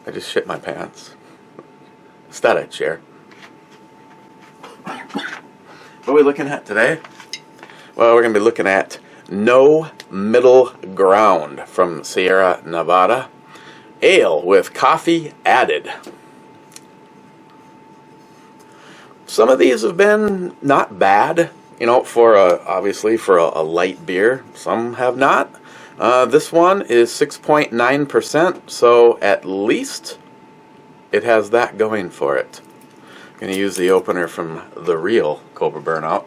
I just shit my pants. It's that I'd share. What are we looking at today? Well, we're going to be looking at No Middle Ground from Sierra Nevada. Ale with coffee added. Some of these have been not bad, you know, for obviously for a light beer. Some have not. This one is 6.9%, so at least it has that going for it. I'm going to use the opener from the real Cobra Burnout.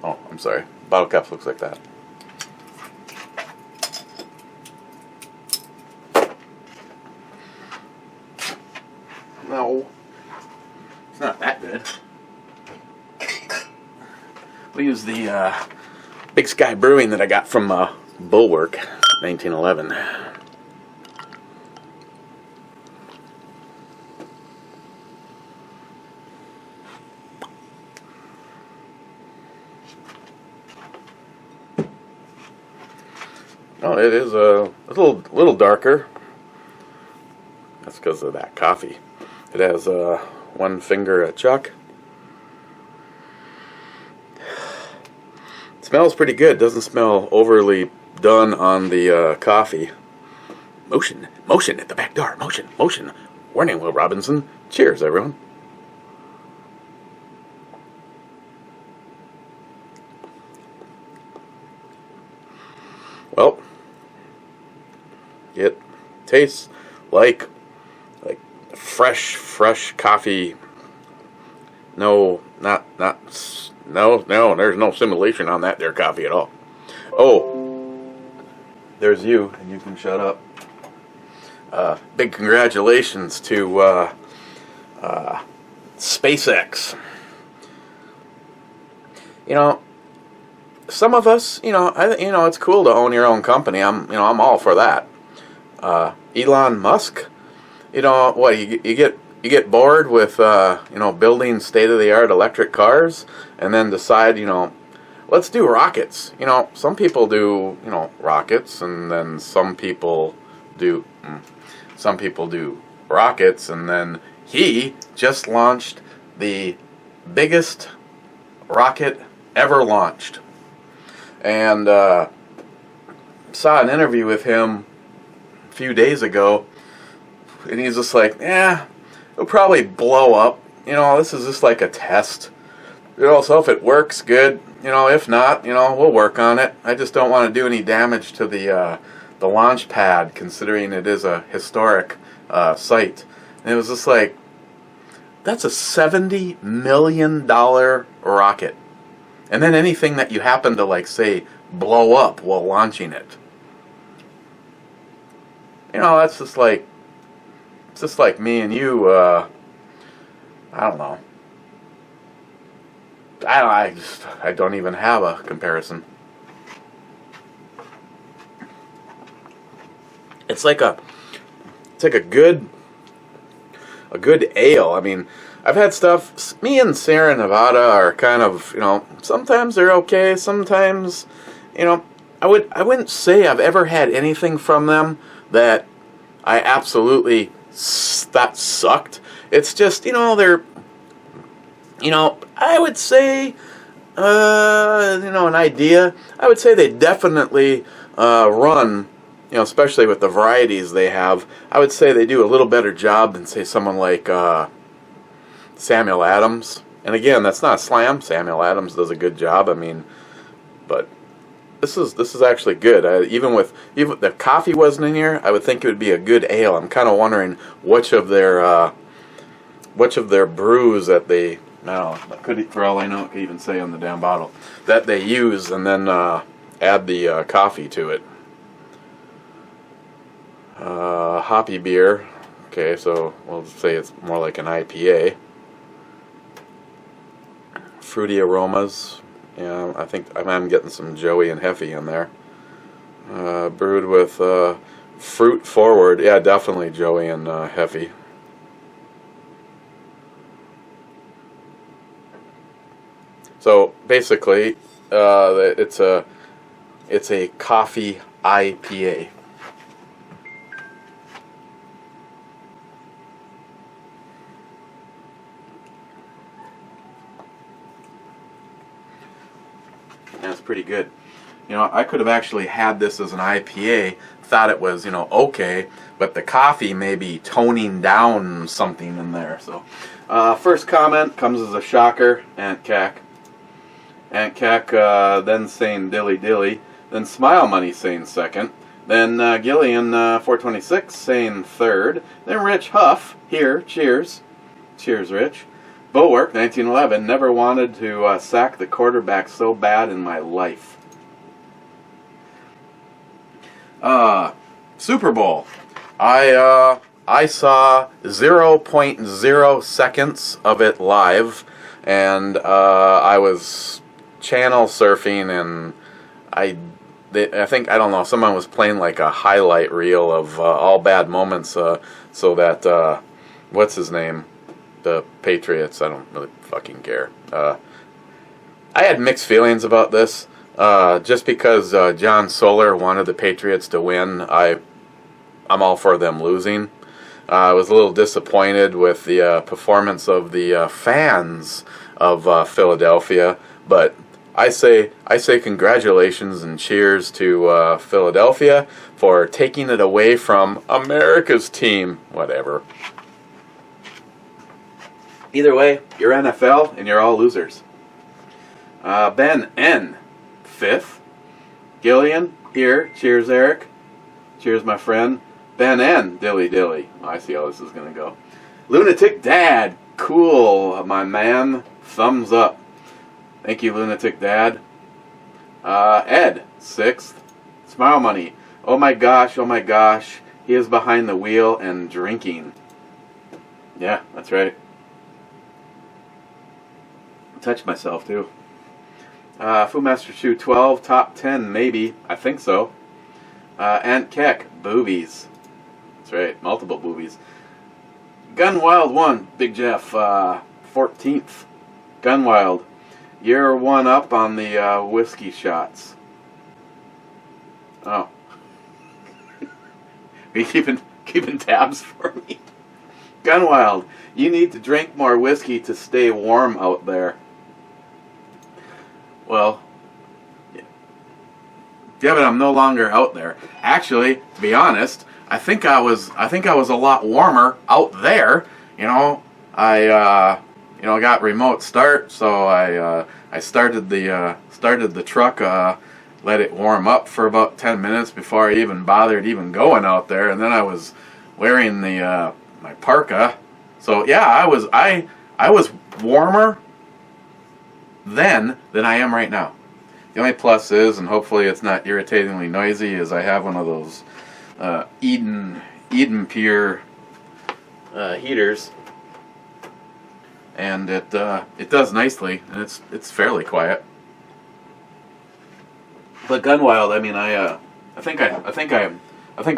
Oh, I'm sorry. Bottle cap looks like that. No, it's not that good. We'll use the Big Sky Brewing that I got from Bulwark, 1911. Oh, it is a little darker. That's because of that coffee. It has one finger a chuck. It smells pretty good. Doesn't smell overly done on the coffee. Motion at the back door. Motion. Warning, Will Robinson. Cheers, everyone. Well, it tastes like fresh coffee. No, there's no simulation on that there coffee at all. Oh, there's you, and you can shut up. Big congratulations to SpaceX. You know, some of us, it's cool to own your own company. I'm all for that. Elon Musk, what you get bored with building state-of-the-art electric cars, and then decide let's do rockets. Some people do rockets, and then some people do rockets, and then he just launched the biggest rocket ever launched. And saw an interview with him a few days ago, and he's just like, it'll probably blow up. This is just like a test. So if it works, good. If not, we'll work on it. I just don't want to do any damage to the launch pad, considering it is a historic site. And it was just like, that's a $70 million rocket. And then anything that you happen to, say, blow up while launching it. That's just like, it's just like me and you, I don't know. I don't even have a comparison. It's like a good ale. I mean, I've had stuff. Me and Sierra Nevada are kind of, sometimes they're okay. Sometimes, I wouldn't say I've ever had anything from them that I absolutely that sucked. It's just, they're, I would say, an idea. I would say they definitely run, especially with the varieties they have. I would say they do a little better job than, say, someone like Samuel Adams. And again, that's not a slam. Samuel Adams does a good job. I mean, but this is actually good. Even if the coffee wasn't in here, I would think it would be a good ale. I'm kind of wondering which of their brews that they, for all I know, it could even say on the damn bottle that they use, and then add the coffee to it. Hoppy beer. Okay, so we'll say it's more like an IPA. Fruity aromas. Yeah, I think I'm getting some Joey and Heffy in there. Brewed with fruit forward. Yeah, definitely Joey and Heffy. So basically, it's a coffee IPA. pretty good. You know, I could have actually had this as an IPA, thought it was, you know, okay, but the coffee may be toning down something in there. So, first comment comes as a shocker, Aunt Cack. Aunt Cack then saying dilly dilly, then Smile Money saying second, then Gillian 426 saying third, then Rich Huff here, cheers. Cheers, Rich. Bulwark 1911, never wanted to sack the quarterback so bad in my life. Super Bowl. I saw 0.0 seconds of it live, and I was channel surfing, and I think, I don't know, someone was playing like a highlight reel of all bad moments, so that what's his name, the Patriots. I don't really fucking care. I had mixed feelings about this. Just because John Soler wanted the Patriots to win, I'm all for them losing. I was a little disappointed with the performance of the fans of Philadelphia, but I say congratulations and cheers to Philadelphia for taking it away from America's team. Whatever. Either way, you're NFL and you're all losers. Ben N. 5th. Gillian, here. Cheers, Eric. Cheers, my friend. Ben N. Dilly Dilly. I see how this is going to go. Lunatic Dad. Cool, my man. Thumbs up. Thank you, Lunatic Dad. Ed, 6th. Smile Money. Oh my gosh, he is behind the wheel and drinking. Yeah, that's right. Touched myself, too. Fu Master Shoe 12, top 10, maybe. I think so. Aunt Keck, boobies. That's right, multiple boobies. Gun Wild 1, Big Jeff, 14th. Gun Wild, you're one up on the whiskey shots. Oh. Are you keeping tabs for me? Gun Wild, you need to drink more whiskey to stay warm out there. Well, yeah, but I'm no longer out there. Actually, to be honest, I think I was a lot warmer out there. You know, I got remote start, so I started the truck, let it warm up for about 10 minutes before I even bothered going out there, and then I was wearing the my parka. So yeah, I was warmer then than I am right now. The only plus is, and hopefully it's not irritatingly noisy, is I have one of those Eden Pure heaters, and it does nicely, and it's fairly quiet. But Gun Wild, I mean, I think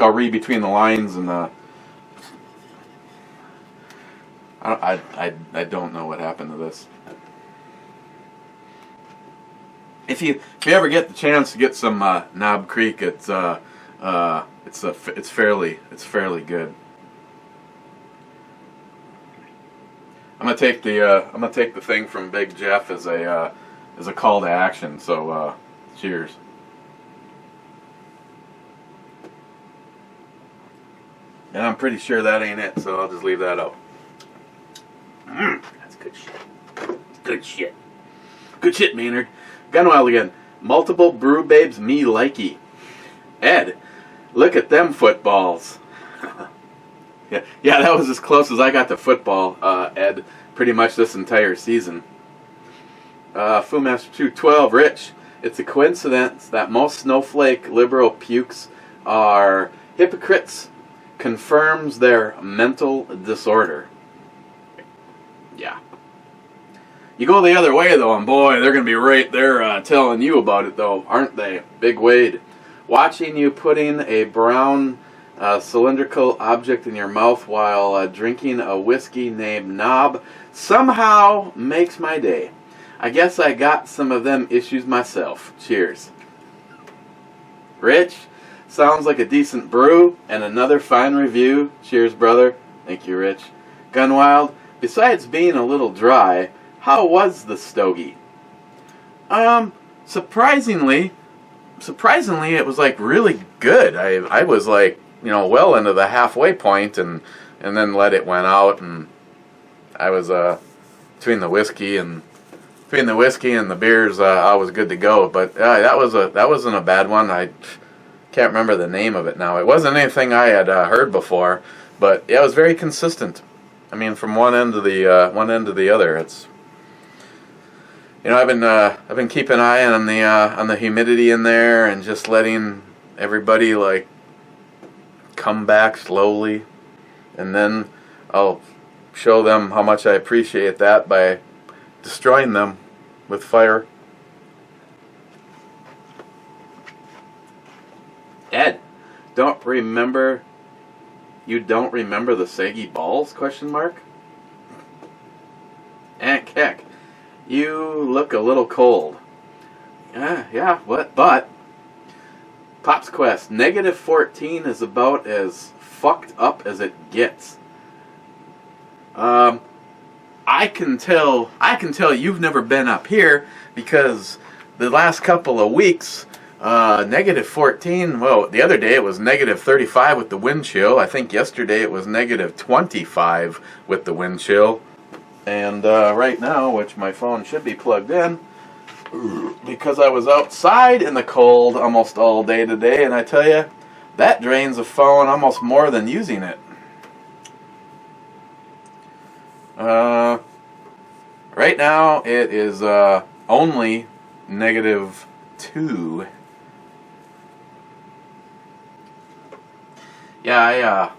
I'll read between the lines, and I don't know what happened to this. If you ever get the chance to get some Knob Creek, it's fairly good. I'm gonna take the thing from Big Jeff as a call to action. So cheers. And I'm pretty sure that ain't it, so I'll just leave that out. That's good shit. Good shit. Good shit, Maynard. Gunwild again. Multiple brew babes me likey. Ed, look at them footballs. yeah, that was as close as I got to football, Ed, pretty much this entire season. Fu Master 212, Rich, it's a coincidence that most snowflake liberal pukes are hypocrites. Confirms their mental disorder. Yeah. You go the other way, though, and boy, they're going to be right there telling you about it, though, aren't they? Big Wade. Watching you putting a brown cylindrical object in your mouth while drinking a whiskey named Knob somehow makes my day. I guess I got some of them issues myself. Cheers. Rich, sounds like a decent brew and another fine review. Cheers, brother. Thank you, Rich. Gunwild, besides being a little dry, how was the stogie? surprisingly, it was like really good. I was like, well into the halfway point, and then went out, and I was between the whiskey and the beers, I was good to go. But that wasn't a bad one. I can't remember the name of it now. It wasn't anything I had heard before, but yeah, it was very consistent. I mean, from one end to the other, it's. I've been keeping an eye on the humidity in there, and just letting everybody like come back slowly, and then I'll show them how much I appreciate that by destroying them with fire. Ed, you don't remember the saggy balls? ? Aunt Keck, you look a little cold. Yeah, what? But Pop's Quest, -14 is about as fucked up as it gets. I can tell you've never been up here, because the last couple of weeks, -14, well, the other day it was -35 with the wind chill. I think yesterday it was -25 with the wind chill. And right now, which my phone should be plugged in, because I was outside in the cold almost all day today, and I tell you, that drains a phone almost more than using it. Right now it is only -2. Yeah,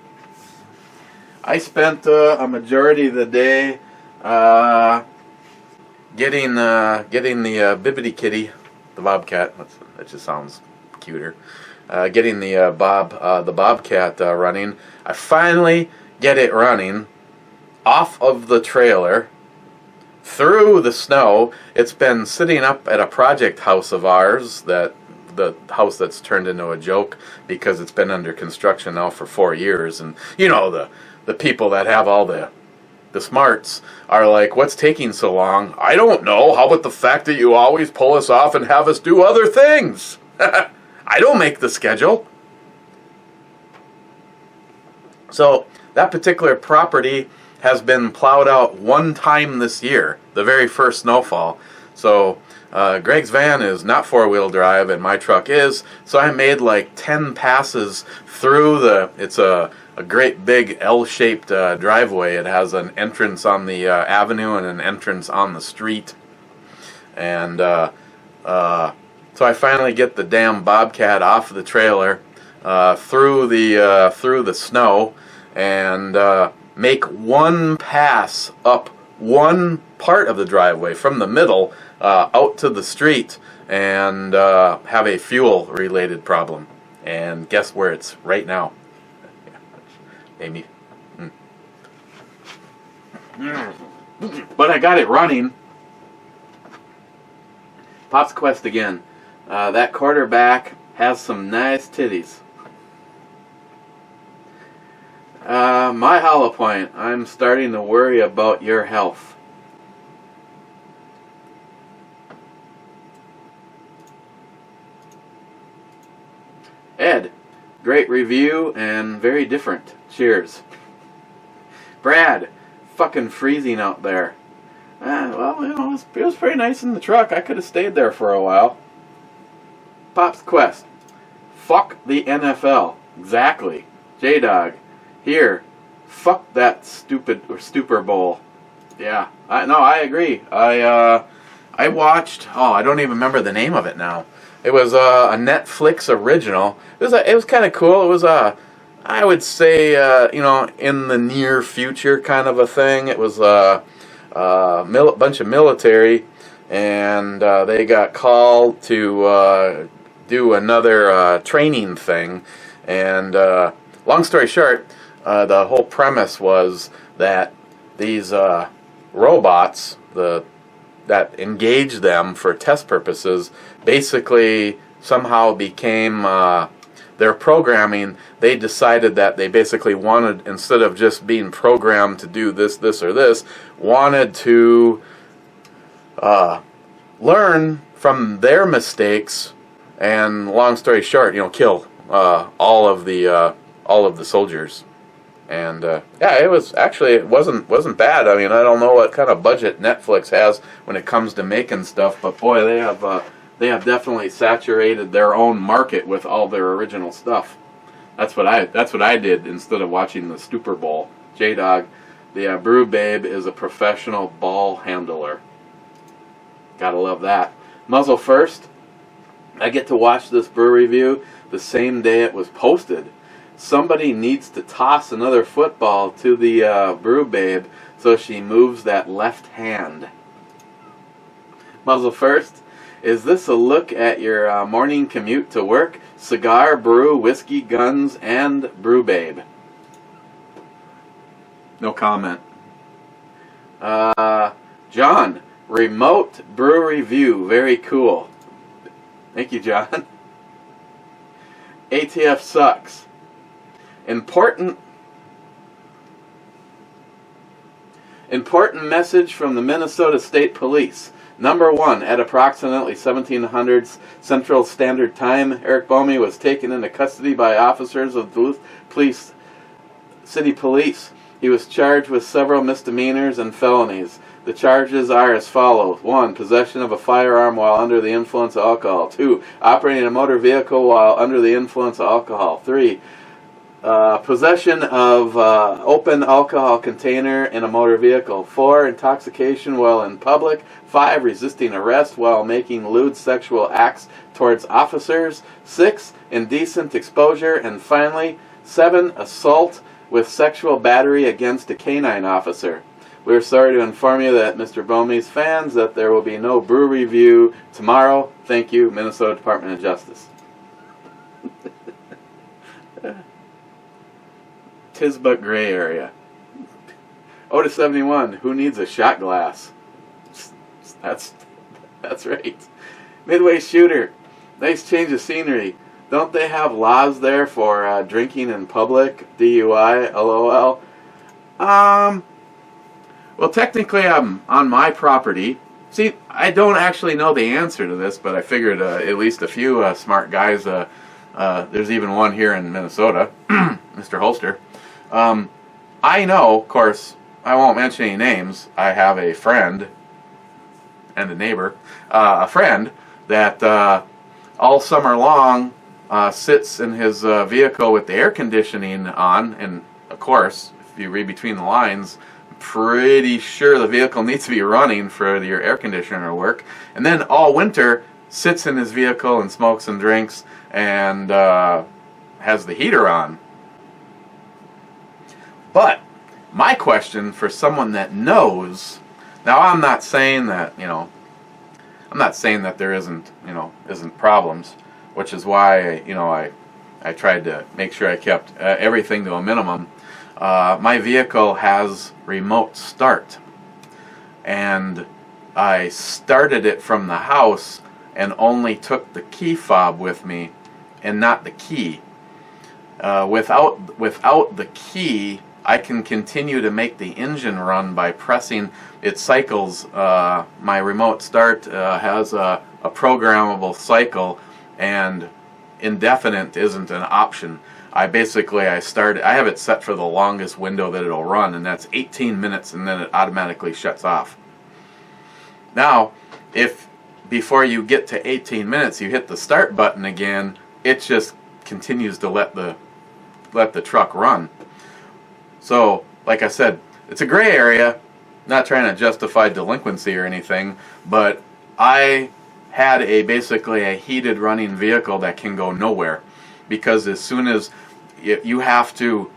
I spent a majority of the day getting the Bibbidi Kitty, the Bobcat. That just sounds cuter. Getting the Bobcat running. I finally get it running off of the trailer through the snow. It's been sitting up at a project house of ours, the house that's turned into a joke because it's been under construction now for 4 years, and the people that have all the smarts are like, what's taking so long? I don't know. How about the fact that you always pull us off and have us do other things? I don't make the schedule. So that particular property has been plowed out one time this year, the very first snowfall. So Greg's van is not 4-wheel drive, and my truck is. So I made like 10 passes through it's a great big L-shaped driveway. It has an entrance on the avenue and an entrance on the street. And so I finally get the damn Bobcat off the trailer, through the snow, and make one pass up one part of the driveway from the middle out to the street, and have a fuel-related problem. And guess where it's right now? Amy. But I got it running. Pop's Quest again. That quarterback has some nice titties. My hollow point, I'm starting to worry about your health. Ed, great review and very different. Cheers. Brad, fucking freezing out there. Well, it was pretty nice in the truck. I could have stayed there for a while. Pop's Quest. Fuck the NFL. Exactly. J-Dog. Here. Fuck that Super Bowl. Yeah. I agree. I watched. I don't even remember the name of it now. It was a Netflix original. It was kind of cool. It was I would say in the near future kind of a thing. It was a bunch of military, and they got called to do another training thing. And long story short, the whole premise was that these robots, that engaged them for test purposes, basically somehow became their programming. They decided that they basically wanted, instead of just being programmed to do this or this, wanted to learn from their mistakes, and long story short, kill all of the soldiers. And yeah, it wasn't bad. I mean, I don't know what kind of budget Netflix has when it comes to making stuff, but boy, they have definitely saturated their own market with all their original stuff. That's what I did instead of watching the Super Bowl. J-Dog, the Brew Babe is a professional ball handler. Gotta love that. Muzzle first. I get to watch this brew review the same day it was posted. Somebody needs to toss another football to the Brew Babe so she moves that left hand. Muzzle first. Is this a look at your morning commute to work? Cigar, brew, whiskey, guns, and Brew Babe. No comment. John, remote brew review. Very cool. Thank you, John. ATF sucks. Important message from the Minnesota State Police. Number 1, at approximately 1700 Central Standard Time, Eric Bomey was taken into custody by officers of Duluth City Police. He was charged with several misdemeanors and felonies. The charges are as follows. 1, possession of a firearm while under the influence of alcohol. 2, operating a motor vehicle while under the influence of alcohol. 3, possession of open alcohol container in a motor vehicle. 4, intoxication while in public. 5, resisting arrest while making lewd sexual acts towards officers. 6, indecent exposure. And finally, 7, assault with sexual battery against a canine officer. We're sorry to inform you that Mr. Bomey's fans that there will be no brew review tomorrow. Thank you, Minnesota Department of Justice. Tis but gray area. Otis 71, who needs a shot glass? That's right. Midway Shooter, nice change of scenery. Don't they have laws there for drinking in public? DUI, LOL. Well, technically I'm on my property. See, I don't actually know the answer to this, but I figured at least a few smart guys, there's even one here in Minnesota, Mr. Holster. I know, of course, I won't mention any names. I have a friend and a neighbor, a friend that all summer long sits in his vehicle with the air conditioning on, and of course, if you read between the lines, I'm pretty sure the vehicle needs to be running for your air conditioner to work, and then all winter sits in his vehicle and smokes and drinks and has the heater on. But my question for someone that knows, now I'm not saying that, I'm not saying that there isn't problems, which is why, I tried to make sure I kept everything to a minimum. My vehicle has remote start, and I started it from the house and only took the key fob with me and not the key. Without the key, I can continue to make the engine run by pressing. It cycles. My remote start has a programmable cycle, and indefinite isn't an option. I have it set for the longest window that it'll run, and that's 18 minutes, and then it automatically shuts off. Now, if before you get to 18 minutes you hit the start button again, it just continues to let the truck run. So, like I said, it's a gray area, not trying to justify delinquency or anything, but I had basically a heated running vehicle that can go nowhere, because as soon as you have to,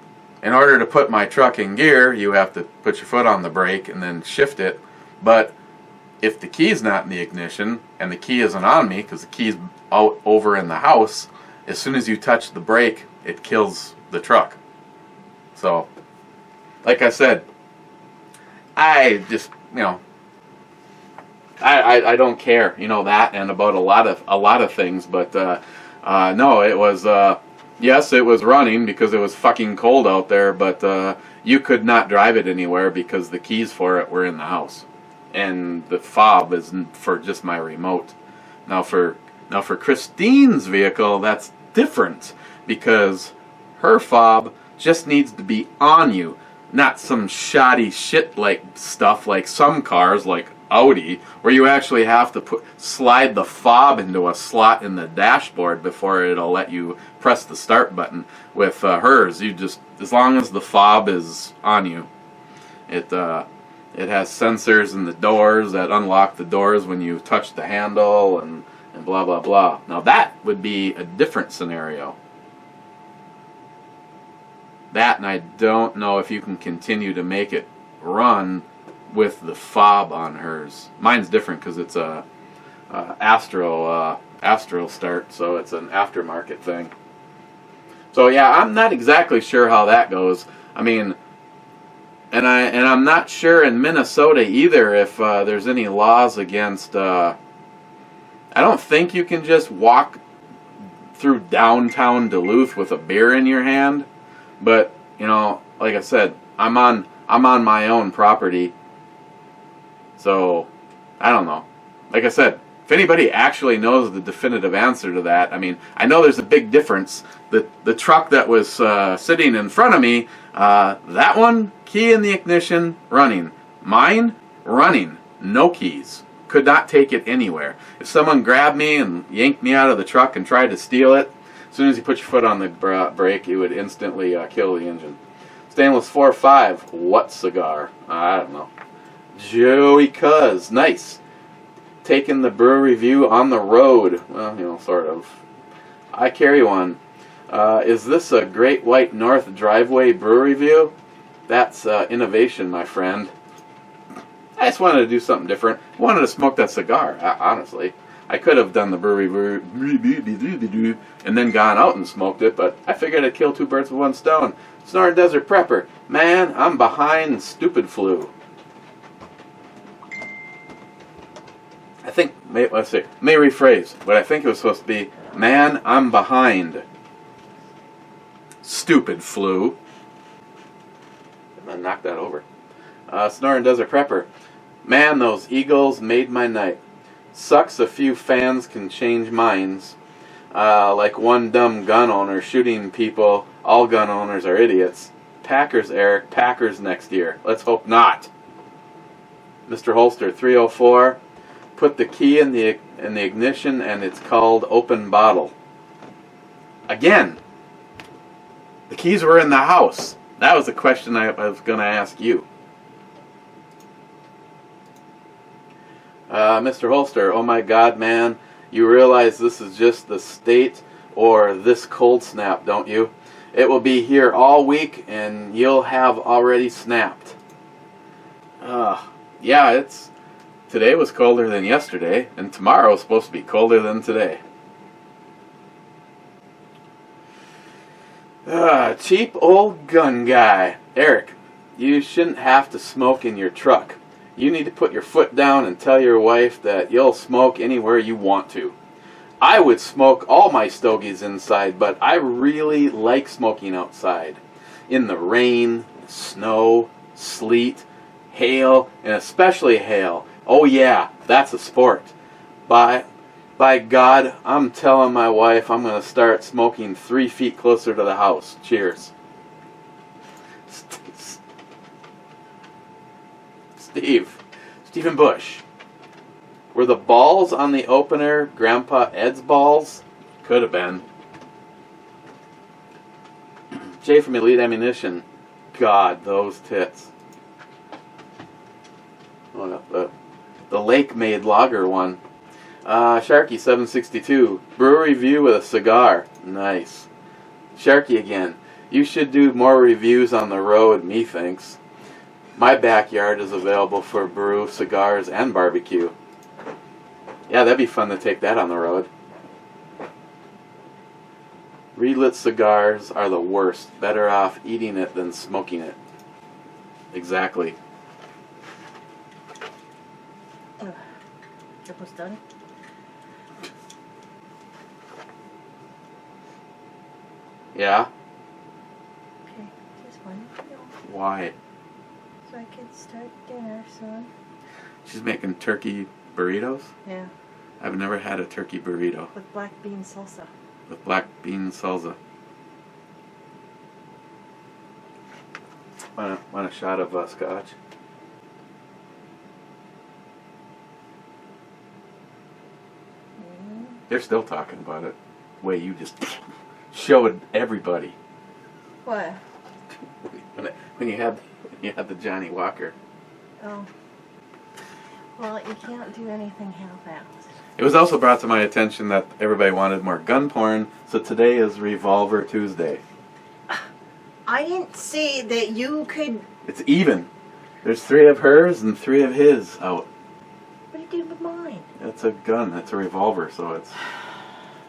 in order to put my truck in gear, you have to put your foot on the brake and then shift it, but if the key's not in the ignition, and the key isn't on me because the key's out over in the house, as soon as you touch the brake, it kills the truck. So, like I said, I just, I don't care, that and about a lot of things, but no, it was yes, it was running because it was fucking cold out there, but you could not drive it anywhere because the keys for it were in the house, and the fob is for just my remote. Now for Christine's vehicle, that's different because her fob just needs to be on you, not some shoddy shit like stuff like some cars like Audi, where you actually have to slide the fob into a slot in the dashboard before it'll let you press the start button. With hers, you just, as long as the fob is on you, it has sensors in the doors that unlock the doors when you touch the handle and blah blah blah. Now that would be a different scenario. That, and I don't know if you can continue to make it run with the fob on hers. Mine's different because it's a Astro start, so it's an aftermarket thing. So yeah, I'm not exactly sure how that goes. I mean, and I'm not sure in Minnesota either if there's any laws against. I don't think you can just walk through downtown Duluth with a beer in your hand. But, you know, like I said, I'm on my own property. So, I don't know. Like I said, if anybody actually knows the definitive answer to that, I mean, I know there's a big difference. The truck that was sitting in front of me, that one, key in the ignition, running. Mine, running, no keys. Could not take it anywhere. If someone grabbed me and yanked me out of the truck and tried to steal it, as soon as you put your foot on the brake, you would instantly kill the engine. Stainless 4.5. What cigar? I don't know. Joey Cuz. Nice. Taking the brew review on the road. Well, you know, sort of. I carry one. Is this a Great White North driveway brew review? That's innovation, my friend. I just wanted to do something different. I wanted to smoke that cigar, honestly. I could have done the brewery and then gone out and smoked it, but I figured I'd kill two birds with one stone. Snoring Desert Prepper. Man, I'm behind stupid flu. I think, let's see, may rephrase, but I think it was supposed to be, man, I'm behind stupid flu. I'm going to knock that over. Snoring Desert Prepper. Man, those Eagles made my night. Sucks a few fans can change minds. Like one dumb gun owner shooting people. All gun owners are idiots. Packers, Eric. Packers next year. Let's hope not. Mr. Holster, 304. Put the key in the ignition and it's called open bottle. Again, the keys were in the house. That was the question I was going to ask you. Mr. Holster, oh my God, man, you realize this is just the state or this cold snap, don't you? It will be here all week and you'll have already snapped. Yeah, today was colder than yesterday, and tomorrow is supposed to be colder than today. Cheap old gun guy. Eric, you shouldn't have to smoke in your truck. You need to put your foot down and tell your wife that you'll smoke anywhere you want to. I would smoke all my stogies inside, but I really like smoking outside. In the rain, snow, sleet, hail, and especially hail. Oh yeah, that's a sport. By God, I'm telling my wife I'm going to start smoking 3 feet closer to the house. Cheers. Stephen Bush. Were the balls on the opener Grandpa Ed's balls? Could have been. Jay from Elite Ammunition. God, those tits. Oh, the Lake Made Lager one. Sharky 762. Brewery review with a cigar. Nice. Sharky again. You should do more reviews on the road, methinks. My backyard is available for brew, cigars, and barbecue. Yeah, that'd be fun to take that on the road. Relit cigars are the worst. Better off eating it than smoking it. Exactly. Almost done. Yeah? Okay, just one. Why? So I can start dinner soon. She's making turkey burritos? Yeah. I've never had a turkey burrito with black bean salsa. with black bean salsa. Want a shot of scotch? They're still talking about it. Way you just showed everybody What? when you had the Johnny Walker. Oh. Well, you can't do anything half-assed. It was also brought to my attention that everybody wanted more gun porn, so today is Revolver Tuesday. I didn't see that you could... It's even. There's 3 of hers and 3 of his out. What are you doing with mine? It's a gun. It's a revolver, so it's...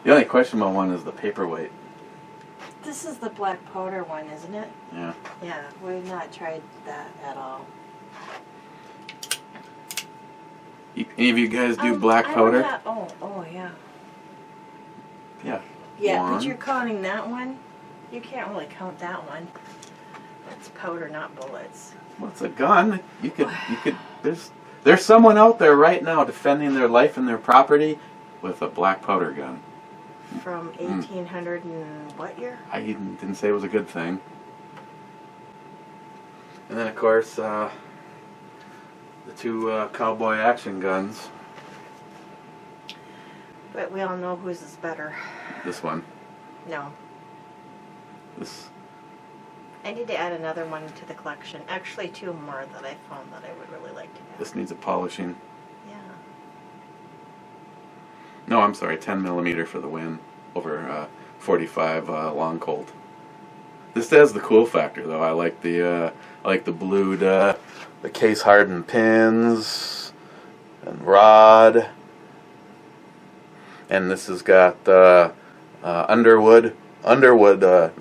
The only questionable one is the paperweight. This is the black powder one, isn't it? Yeah. Yeah, we've not tried that at all. Any of you guys do black I powder? Oh, yeah. Yeah. Yeah, One. but you're counting that one? You can't really count that one. It's powder, not bullets. Well, it's a gun. You could. There's someone out there right now defending their life and their property with a black powder gun. From 1800 and what year? I didn't say it was a good thing. And then, of course, the 2 cowboy action guns. But we all know whose is better. This one. No. This. I need to add another one to the collection. Actually, 2 more that I found that I would really like to have. This needs a polishing. Yeah. No, I'm sorry, 10 millimeter for the win over 45 long Colt. This has the cool factor though. I like the blued, the case hardened pins and rod, and this has got Underwood.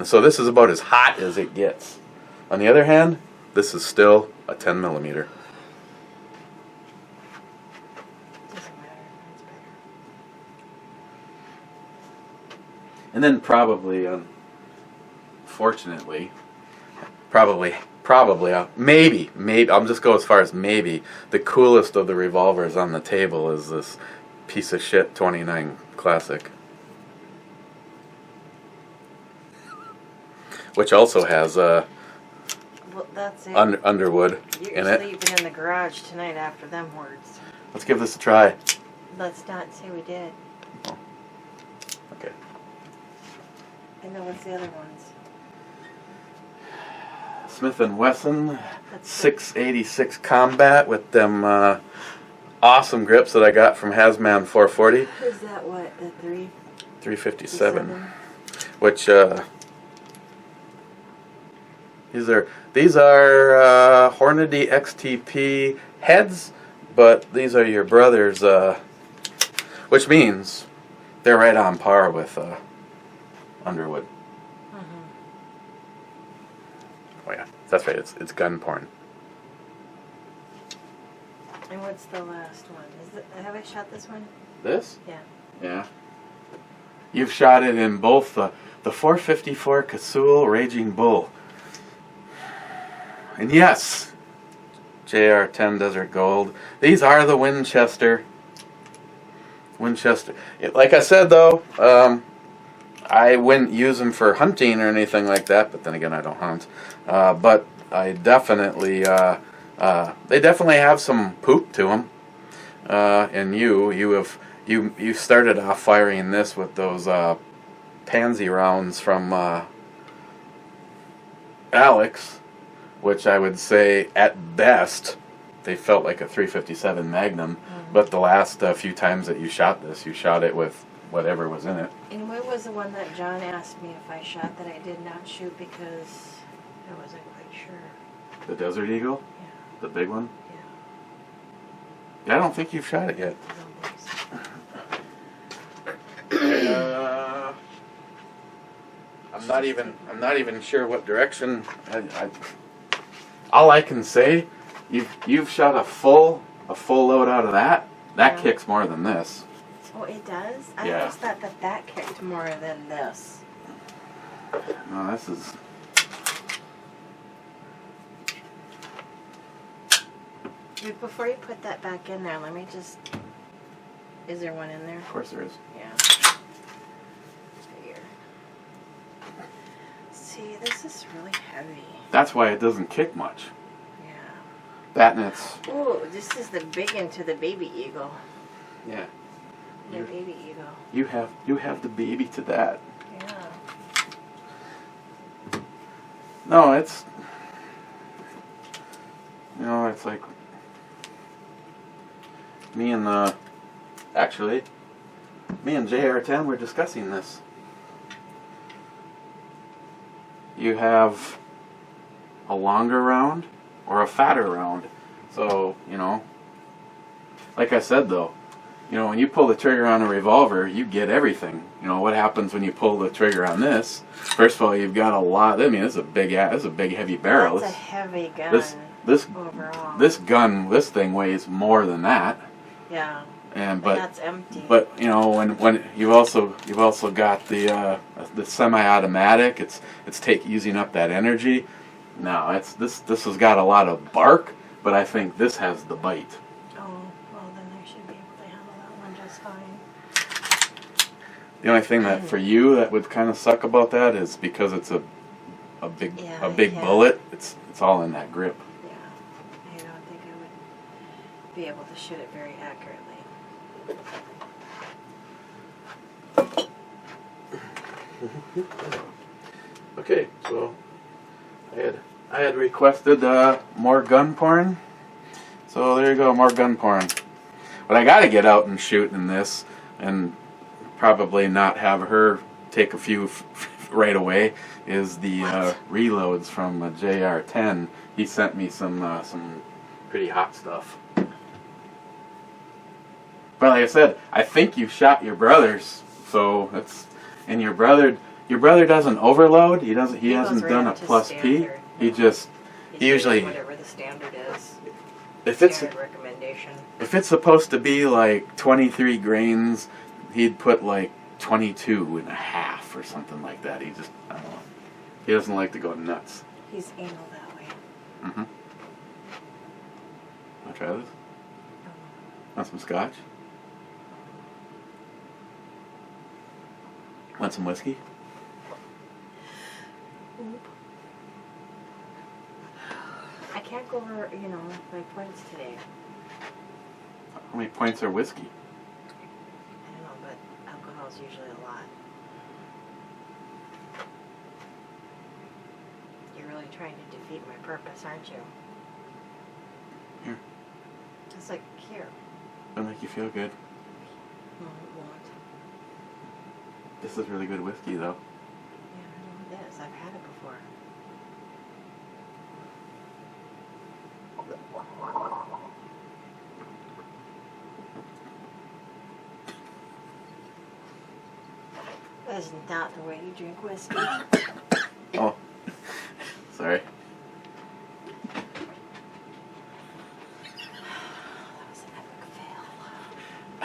So this is about as hot as it gets. On the other hand, this is still a 10 millimeter. Doesn't matter. It's better. And then probably, fortunately, maybe, I'll just go as far as maybe, the coolest of the revolvers on the table is this piece of shit 29 Classic. Which also has Well, that's it. Underwood You're in it. sleeping in the garage tonight after them words. Let's give this a try. Let's not say we did. Oh. Okay. I know what's the other ones. Smith & Wesson That's 686 Combat with them awesome grips that I got from Hasman 440. Is that what? The 357. 7? Which these are Hornady XTP heads, but these are your brother's, which means they're right on par with Underwood. Oh yeah, that's right. It's gun porn. And what's the last one? Have I shot this one? This? Yeah. Yeah. You've shot it in both the 454 Casull Raging Bull. And yes, JR10 Desert Gold. These are the Winchester. Like I said though, I wouldn't use them for hunting or anything like that. But then again, I don't hunt. But I definitely, they definitely have some poop to them. And you started off firing this with those pansy rounds from Alex, which I would say at best they felt like a 357 Magnum. But the last few times that you shot this, you shot it with whatever was in it. And what was the one that John asked me if I shot that I did not shoot because I wasn't quite sure? The Desert Eagle? Yeah. The big one? Yeah. I don't think you've shot it yet. I don't think so. I'm not even sure what direction. All I can say, you've shot a full load out of that. That Yeah. kicks more than this. Oh, it does? I Yeah. always thought that kicked more than this. No, this is. Before you put that back in there, let me just Is there one in there? Of course there is. Yeah. Here. See, this is really heavy. That's why it doesn't kick much. Yeah. That and it's... Ooh, this is the big one to the baby eagle. Yeah. The baby eagle. You have the baby to that. Yeah. No, it's... You know, it's like... Me and JR10 were discussing this. You have a longer round or a fatter round. So, you know, like I said though, you know, when you pull the trigger on a revolver, you get everything. You know, what happens when you pull the trigger on this? First of all, you've got a lot. I mean, this is a big heavy barrel. That's a heavy gun. Overall. This thing weighs more than that. Yeah. And that's empty. But you know, when you've also got the semi-automatic, it's using up that energy. No, this has got a lot of bark, but I think this has the bite. Oh, well then I should be able to handle that one just fine. The only thing that for you that would kind of suck about that is because it's a big bullet. It's all in that grip. Yeah, I don't think I would be able to shoot it very accurately. Okay, so I had requested more gun porn, so there you go, more gun porn. But I got to get out and shoot in this, and probably not have her take a few right away. Is the reloads from JR10? He sent me some pretty hot stuff. But like I said, I think you shot your brothers, so it's and your brother doesn't overload. He hasn't right done a plus P. He usually whatever the standard is. If it's recommendation. If it's supposed to be like 23 grains, he'd put like 22 and a half or something like that. I don't know. He doesn't like to go nuts. He's anal that way. Mm-hmm. Want to try this? Want some scotch? Want some whiskey? I can't go over, my points today. How many points are whiskey? I don't know, but alcohol's usually a lot. You're really trying to defeat my purpose, aren't you? Here. It's like, here. It'll make you feel good. No, it won't. This is really good whiskey, though. Yeah, I know it is. I've had it before. That is not the way you drink whiskey. Oh, sorry. That was an epic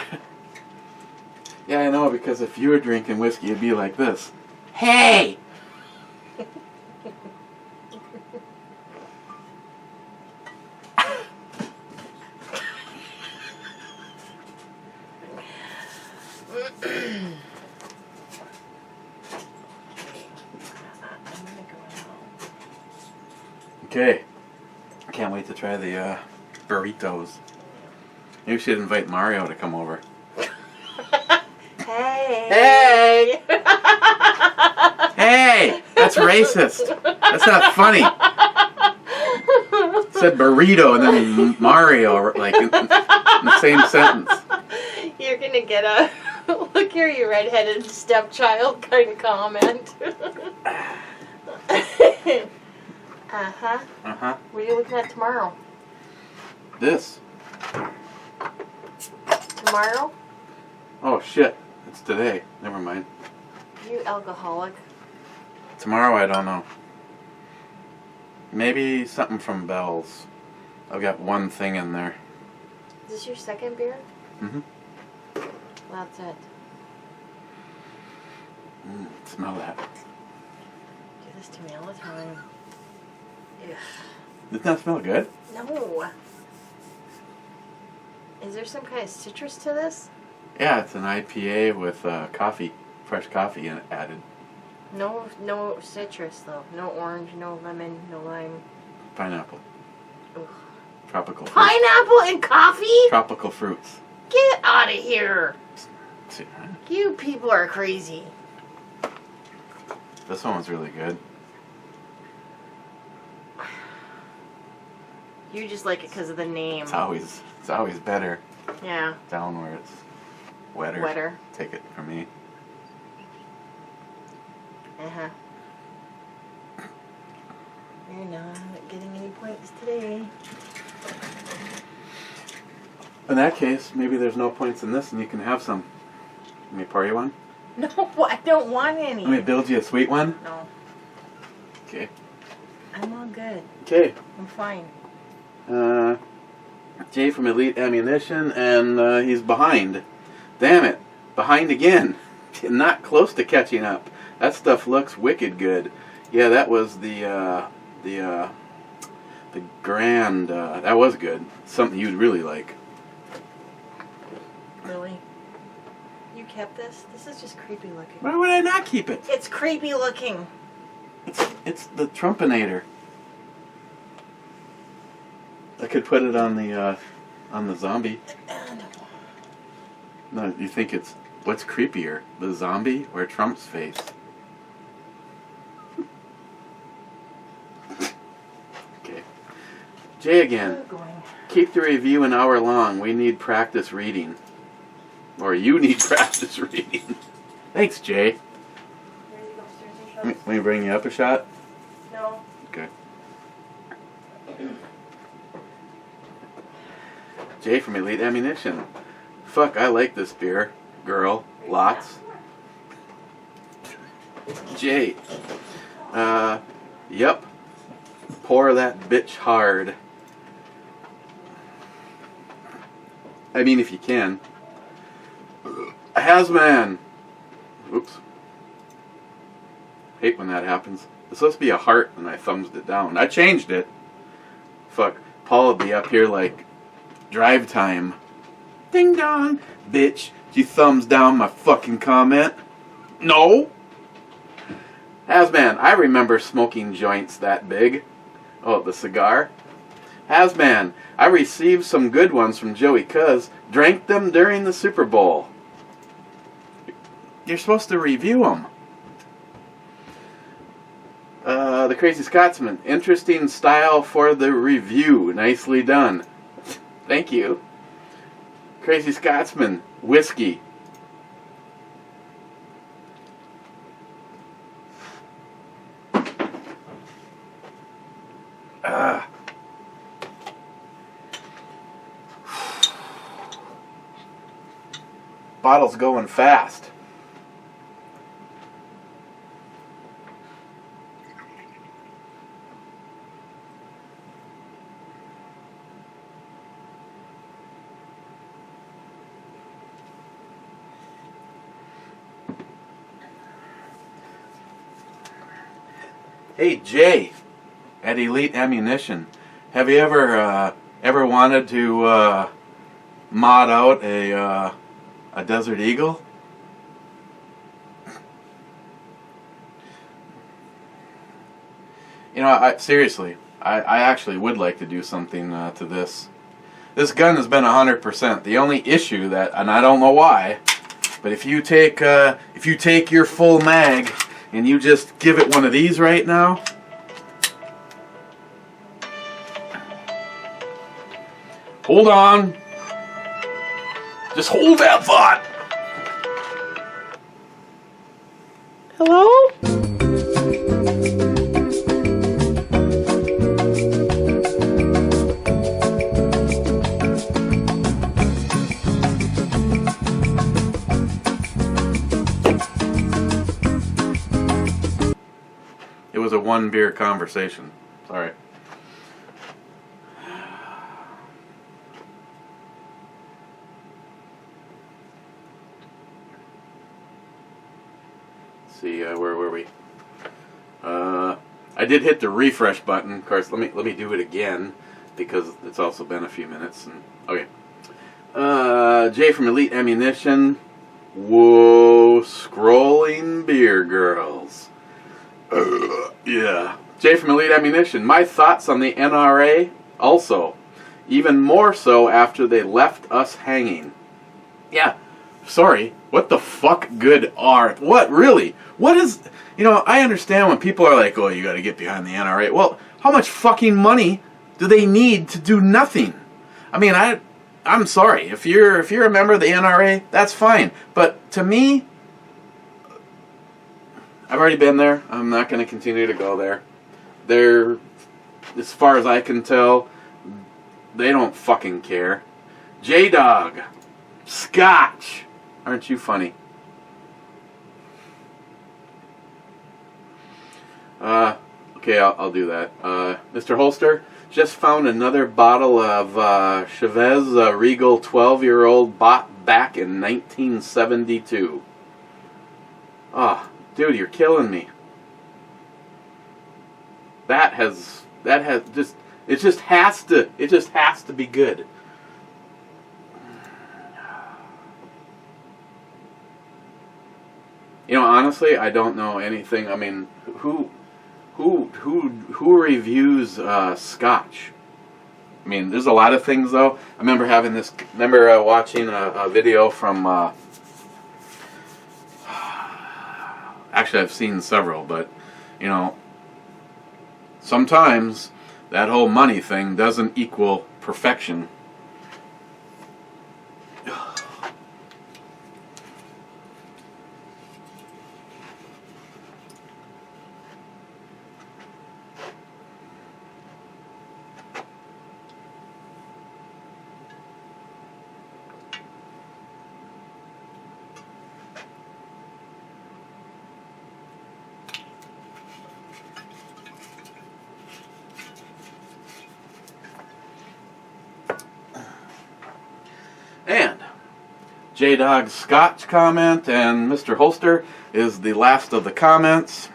fail. Yeah, I know, because if you were drinking whiskey, it'd be like this. Hey! Okay. I can't wait to try the burritos. Maybe we should invite Mario to come over. Hey! Hey! Hey! That's racist. That's not funny. It said burrito and then Mario, like in the same sentence. You're gonna get a look here, you redheaded stepchild kind of comment. Uh-huh. Uh-huh. What are you looking at tomorrow? This. Tomorrow? Oh, shit. It's today. Never mind. You alcoholic. Tomorrow, I don't know. Maybe something from Bell's. I've got one thing in there. Is this your second beer? Mm-hmm. That's it. Smell that. Do this to me all the time. Ew. Doesn't that smell good? No. Is there some kind of citrus to this? Yeah, it's an IPA with coffee, fresh coffee added. No citrus though. No orange, no lemon, no lime. Pineapple. Ugh. Tropical fruits. Pineapple and coffee? Tropical fruits. Get out of here. See, right? You people are crazy. This one was really good. You just like it because of the name. It's always better Yeah. down where it's wetter. Wetter. Take it from me. Uh-huh. You're not getting any points today. In that case, maybe there's no points in this and you can have some. Let me pour you one? No, I don't want any. Let me build you a sweet one? No. Okay. I'm all good. Okay. I'm fine. Jay from Elite Ammunition, and he's behind. Damn it. Behind again. Not close to catching up. That stuff looks wicked good. Yeah, that was the grand, that was good. Something you'd really like. Really? You kept this? This is just creepy looking. Why would I not keep it? It's creepy looking. It's the Trumpinator. I could put it on the zombie. No, you think it's what's creepier, the zombie or Trump's face? Okay. Jay again. Keep the review an hour long. We need practice reading. Or you need practice reading. Thanks, Jay. Let me bring you up a shot? No. Okay. Jay from Elite Ammunition. Fuck, I like this beer. Girl. Lots. Jay. Yep. Pour that bitch hard. I mean, if you can. Hasman. Oops. Hate when that happens. It's supposed to be a heart and I thumbsed it down. I changed it. Fuck. Paul would be up here like drive time. Ding dong. Bitch, did you thumbs down my fucking comment? No. Hasman, I remember smoking joints that big. Oh, the cigar? Hasman, I received some good ones from Joey Cuz. Drank them during the Super Bowl. You're supposed to review them. The Crazy Scotsman. Interesting style for the review. Nicely done. Thank you. Crazy Scotsman. Whiskey. Bottle's going fast. Hey Jay, at Elite Ammunition, have you ever wanted to mod out a Desert Eagle? You know, seriously, I actually would like to do something to this. This gun has been 100%. The only issue that, and I don't know why, but if you take your full mag and you just give it one of these right now, hold on, just hold that thought. Hello? It was a one beer conversation. Sorry. Let's see, where were we? I did hit the refresh button. Of course, let me do it again because it's also been a few minutes. And okay. Jay from Elite Ammunition. Whoa, scrolling beer girls. Yeah. Jay from Elite Ammunition. My thoughts on the NRA also. Even more so after they left us hanging. Yeah. Sorry. What the fuck good are... What, really? What is... You know, I understand when people are like, oh, you gotta get behind the NRA. Well, how much fucking money do they need to do nothing? I mean, I'm sorry. If you're a member of the NRA, that's fine. But to me, I've already been there. I'm not going to continue to go there. They're, as far as I can tell, they don't fucking care. J-Dog, Scotch. Aren't you funny? Okay, I'll do that. Mr. Holster, just found another bottle of Chavez Regal 12-year-old bought back in 1972. Oh, dude, you're killing me. It just has to be good. You know, honestly, I don't know anything. I mean, who reviews Scotch? I mean, there's a lot of things though. I remember watching a video from. Actually, I've seen several, but you know, sometimes that whole money thing doesn't equal perfection. And J-Dog's Scotch comment and Mr. Holster is the last of the comments.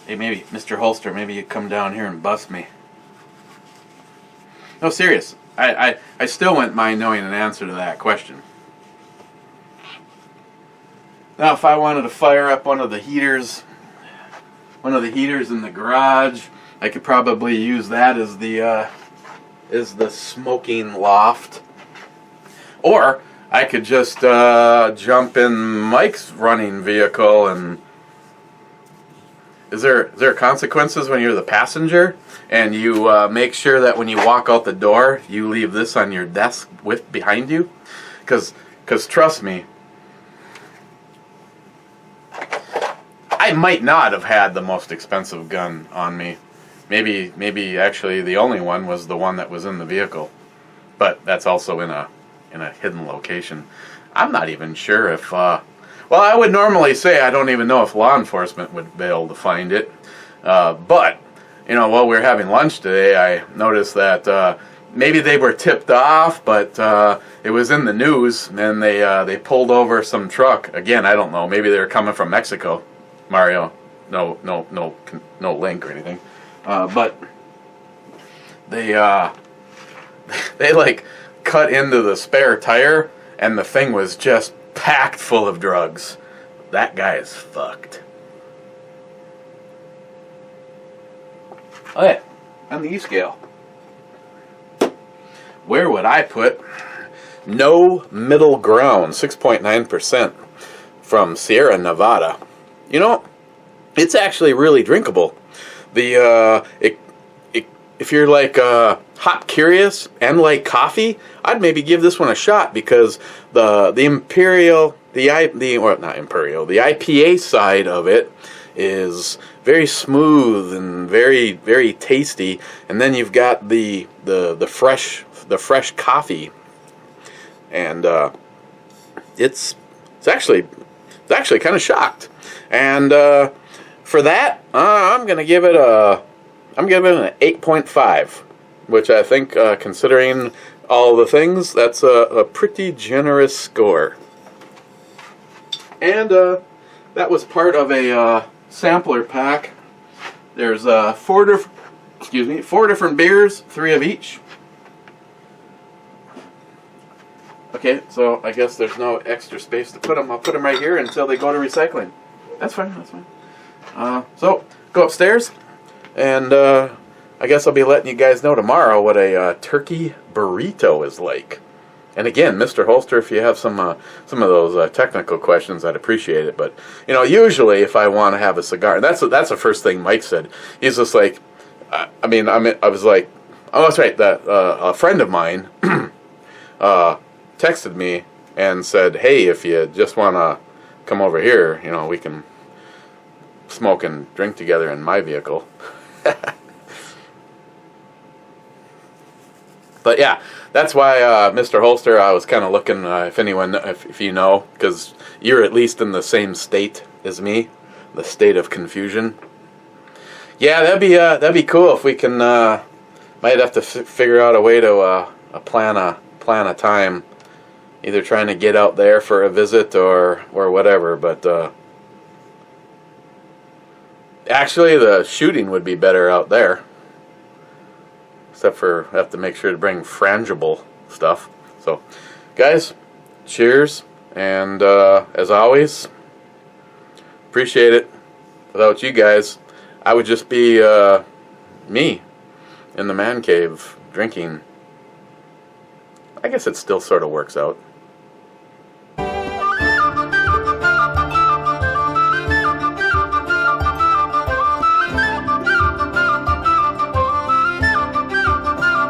Hey, maybe, Mr. Holster, maybe you come down here and bust me. No, serious. I still wouldn't mind knowing an answer to that question. Now, if I wanted to fire up one of the heaters in the garage, I could probably use that as the smoking loft. Or I could just jump in Mike's running vehicle and... Is there consequences when you're the passenger and you make sure that when you walk out the door you leave this on your desk behind you? Because trust me, I might not have had the most expensive gun on me. Maybe actually the only one was the one that was in the vehicle, but that's also in a hidden location. I'm not even sure if. Well, I would normally say I don't even know if law enforcement would be able to find it. But, you know, while we were having lunch today, I noticed that maybe they were tipped off, but it was in the news, and they pulled over some truck. Again, I don't know. Maybe they were coming from Mexico. Mario, no link or anything. But they like cut into the spare tire, and the thing was just packed full of drugs. That guy is fucked. Oh yeah, on the E-scale. Where would I put No Middle Ground, 6.9% from Sierra Nevada? You know, it's actually really drinkable. If you're like hop curious and like coffee, I'd maybe give this one a shot because the IPA side of it is very smooth and very, very tasty, and then you've got the fresh coffee, and it's actually kind of shocked, and for that I'm giving it an 8.5. which I think, considering all the things, that's a pretty generous score. And that was part of a sampler pack. There's four different beers, 3 of each. Okay, so I guess there's no extra space to put them. I'll put them right here until they go to recycling. That's fine, that's fine. So, go upstairs, and I guess I'll be letting you guys know tomorrow what a turkey burrito is like. And again, Mr. Holster, if you have some of those technical questions, I'd appreciate it. But you know, usually if I want to have a cigar, and that's the first thing Mike said. He's just like, I was like, oh, that's right. That a friend of mine texted me and said, hey, if you just want to come over here, you know, we can smoke and drink together in my vehicle. But yeah, that's why, Mr. Holster, I was kind of looking if you know, because you're at least in the same state as me, the state of confusion. Yeah, that'd be cool if we can. Might have to figure out a way to plan a time, either trying to get out there for a visit or whatever. But actually, the shooting would be better out there. Except for I have to make sure to bring frangible stuff. So, guys, cheers, and as always, appreciate it. Without you guys, I would just be me in the man cave drinking. I guess it still sort of works out.